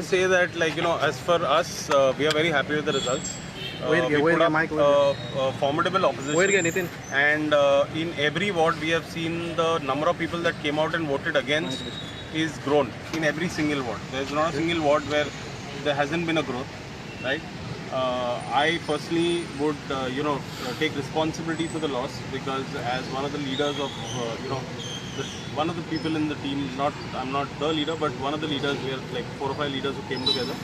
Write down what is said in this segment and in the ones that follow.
to say that, like, as for us, we are very happy with the results. We put up formidable opposition, and in every ward we have seen the number of people that came out and voted against is grown in every single ward. There is not a single ward where there hasn't been a growth, right? I personally would, take responsibility for the loss, because as one of the leaders of, one of the people in the team, I'm not the leader, but one of the leaders, we are like 4 or 5 leaders who came together.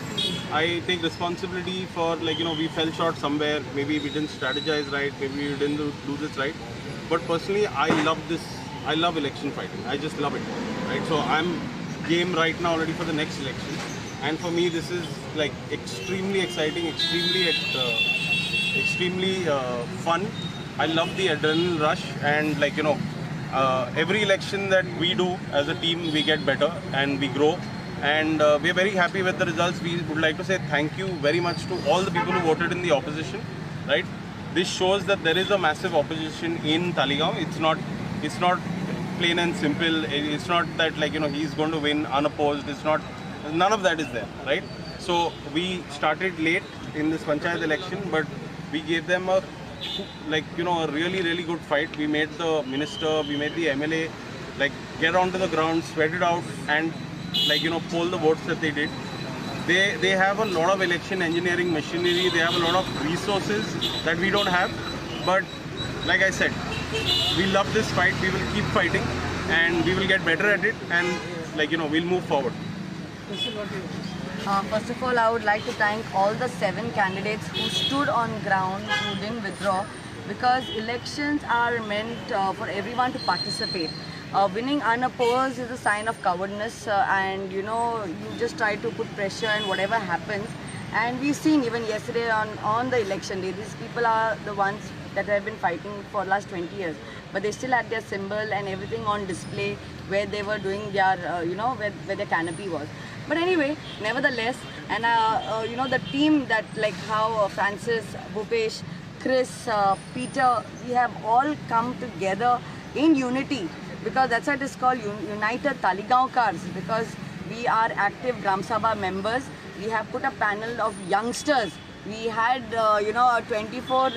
I take responsibility for, we fell short somewhere, maybe we didn't strategize right, maybe we didn't do this right. But personally, I love election fighting. I just love it, right? So I'm game right now already for the next election. And for me, this is like extremely exciting, extremely fun. I love the adrenaline rush, and every election that we do as a team, we get better and we grow. And we are very happy with the results. We would like to say thank you very much to all the people who voted in the opposition, right? This shows that there is a massive opposition in Talegaon. It's not plain and simple. It's not that he's going to win unopposed. None of that is there, right? So we started late in this Panchayat election, but we gave them a really, really good fight. We made the minister, we made the MLA, get onto the ground, sweat it out, and poll the votes that they did. They have a lot of election engineering machinery. They have a lot of resources that we don't have. But like I said, we love this fight. We will keep fighting, and we will get better at it, and we'll move forward. First of all, I would like to thank all the 7 candidates who stood on ground, who didn't withdraw, because elections are meant for everyone to participate. Winning unopposed is a sign of cowardness, and you just try to put pressure and whatever happens. And we've seen even yesterday on the election day, these people are the ones that have been fighting for the last 20 years. But they still had their symbol and everything on display where they were doing their, where their canopy was. But anyway, nevertheless, and the team that how Francis, Bhupesh, Chris, Peter, we have all come together in unity, because that's why it is called United Talegaonkars, because we are active Gram Sabha members. We have put a panel of youngsters. We had, a 24,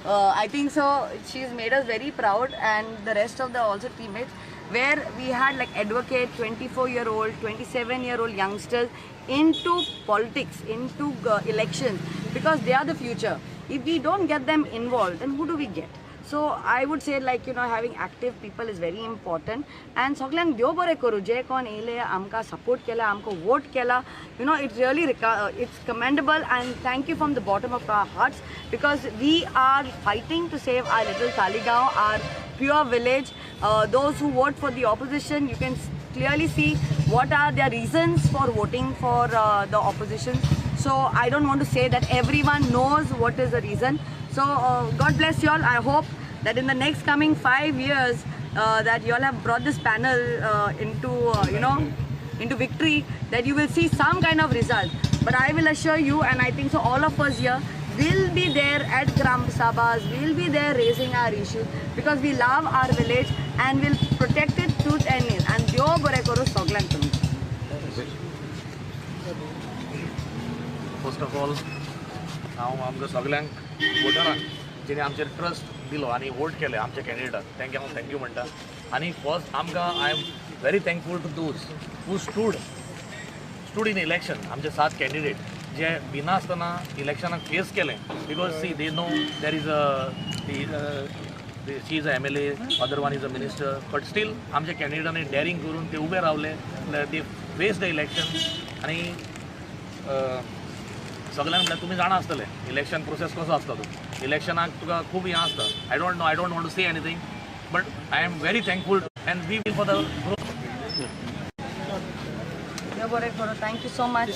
I think so, she's made us very proud, and the rest of the also teammates, where we had advocate 24-year-old, 27-year-old youngsters into politics, into elections, because they are the future. If we don't get them involved, then who do we get? So I would say having active people is very important. And Soglang Deo bore koru, je kon ele amka support kela, amko vote kela. It's really it's commendable, and thank you from the bottom of our hearts, because we are fighting to save our little Talegaon, our pure village. Those who vote for the opposition, you can clearly see what are their reasons for voting for the opposition. So I don't want to say that everyone knows what is the reason. So God bless you all. I hope that in the next coming 5 years that you all have brought this panel into victory, that you will see some kind of result. But I will assure you, and I think so all of us here will be there at Gram Sabhas, we'll be there raising our issues, because we love our village and will protect it tooth and nail. And Deo bore koru Soglang tumi. First of all हांव आमकां सगल्यांक वोटरांक जेणे आमचेर trust दिलो आनी vote केले आमचे कॅन्डिडेटाक तांकां हांव थँक्यू म्हणटा. आनी फर्स्ट आमकां I am very thankful to those who stood in election. आमचे 7 कॅन्डिडेट जे भिनासतना इलेक्शनाक फेस केलें, because see they know there is she is a MLA, other one is a minister, but still आमचे कॅन्डिडेटांनी डॅरिंग करून ते उबे रावले, दे फेस द इलेक्शन. आनी सगळ्यांक म्हळ्यार तुमी जाणा आसतले इलेक्शन प्रोसेस कसो आसता तो. इलेक्शनाक तुका खूब हें आसता. I don't want to say anything, but I am very thankful and we will for the growth. Thank you so much.